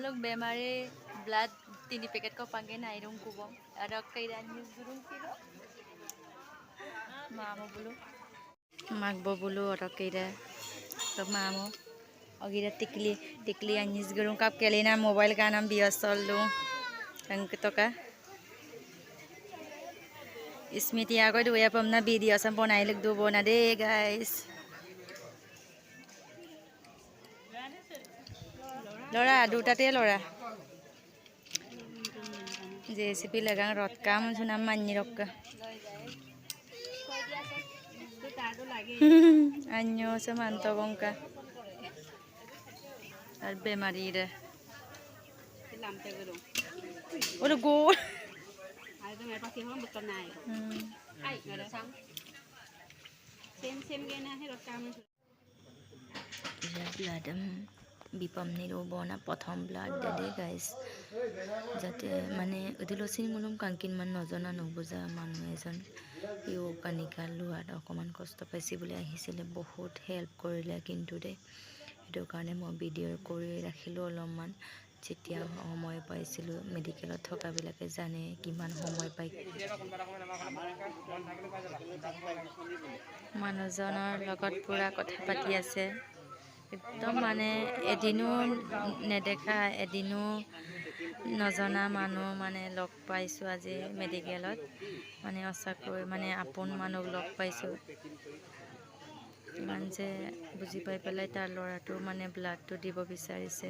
लोग बेमारे blood 3 packet को पांगे ना इरुं कुबो ada kairan news gurung kilo mamo bulu magbo bulu ada kaira to mamo ogira tikli anis gurung kap kelina mobile ka nam biasol lu ang toka Smiti ako duya pam na video sa ponay lagdubo na de guys Lora dutate Lora JCP lagang rot kam sunam manni rokka Anyo samanto bongka ar bemari re Olo go Blood bipam nirobo na prothom blood dede guys jate mane udilosini mulum kankin man nojana nobuja manu ejon iu kanikal luar okoman kosto paisi bole ahisile bahut help korile kintu de edo karone mo video kori rakhilo olman যেতিয়া সময় পাইছিলো মেডিকেলত থকা বিলাকে জানে কিমান সময় পাই মানুহজনৰ লগত পুৰা কথা পাতি আছে একদম মানে এদিনো নেদেখা এদিনো নজনা মানুহ মানে লগ পাইছো আজি মেডিকেলত মানে অসাকৈ মানে আপোন মানুহ লগ পাইছো ইমান যে বুজি পাই পেলাই তাৰ লৰাটো মানে ব্লাডটো দিব বিচাৰিছে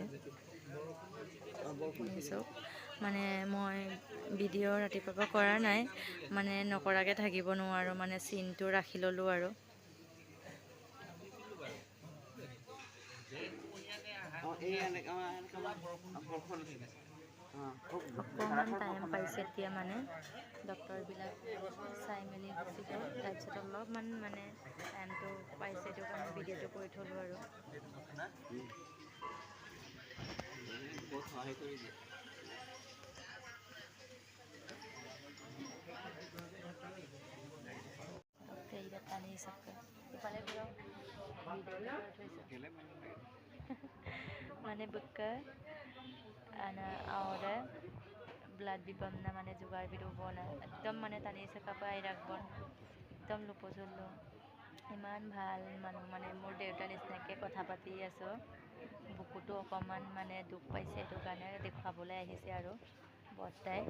মানে মই ভিডিও ৰাতিপুৱা কৰা নাই মানে নকৰাকে থাকিব নোৱাৰো মানে সিনটো ৰাখি ললো আৰু অকমান টাইম পাইছে এতিয়া মানে ডক্টৰ বিলাক চাই মেলি গুচি গ'ল তাৰপিছত অলপমান মানে টাইমটো পাইছে তো কাৰণে ভিডিওটো কৰি থলো আৰু Mana buka, ana awalnya blood bipam na mana jugar biru bona. Ekdom mana tani sekapa irak bon. Ekdom lupa jolo. Iman bhal manu mana murde utan isnake kotha pati aso. Bukuto okoman mana duk paise tu karena dekha bola ahise aro. Botai.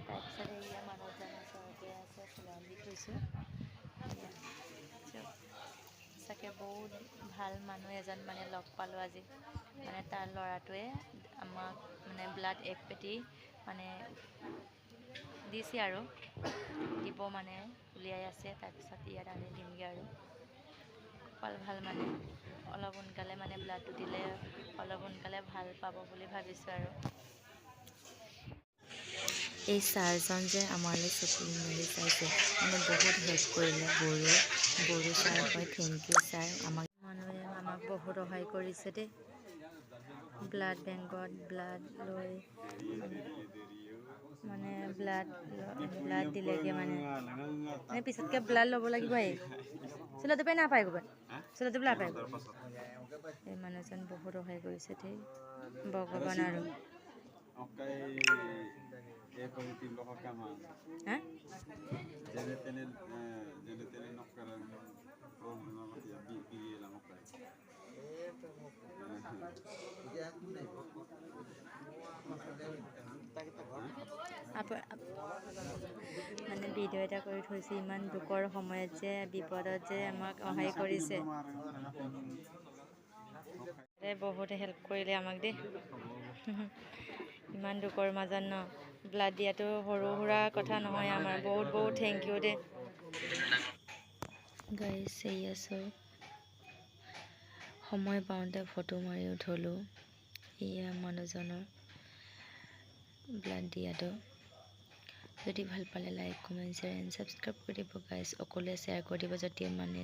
Tarpisore iya manu jana sorge ase fulandi thuisu. Sake বহুত ভাল মানুহ এজন মানে লগ পালো আজি মানে তাৰ লৰাটোৱে আমাক মানে ব্লাড এক পেটি মানে দিছে আৰু দিব মানে উলিয়াই আছে তাৰ পিছত ইয়াত আনি দিমগে আৰু কল ভাল মানে অলপ উনকালে মানে ব্লাডটো দিলে অলপ উনকালে ভাল পাব বুলি ভাবিছো আৰু এই সাৰজন যে আমালৈ চকু মেলি চাইছে মানে বহুত হেল্প কৰিলে বড়ো ছাৰ হয় থেংক ইউ ছাৰ মানুহে আমাক বহুত সহায় কৰিছে দেই ব্লাড বেংকত ব্লাড লৈ মানে ব্লাড দিলেগে মানে পিছতকে ব্লাড ল'ব লাগিব চলাতে পাই নাপায় ক'ৰবাত চলাতে পেলাই নাপায় এই মানুহজন বহুত সহায় কৰিছে দেই ভগৱান আৰু মানে ভিডিও এটা কৰি থৈছে ইমান দুখৰ সময়ত যে বিপদত যে আমাক সহায় কৰিছে বহুত হেল্প কৰিলে আমাক দেই ইমান দুখৰ মাজত ন ব্লাড দিয়াটো সৰু সুৰা কথা নহয় আমাৰ বহুত থেংক ইউ দেই গাইস এই আছে সময় পাওঁতে ফটো মাৰি উঠলো এয়া মানুহজনৰ ব্লাড দিয়াটো যদি ভাল পালে like comment share and subscribe কৰি দিব গাইস অকলে শ্বেয়াৰ কৰি দিব যদি মানে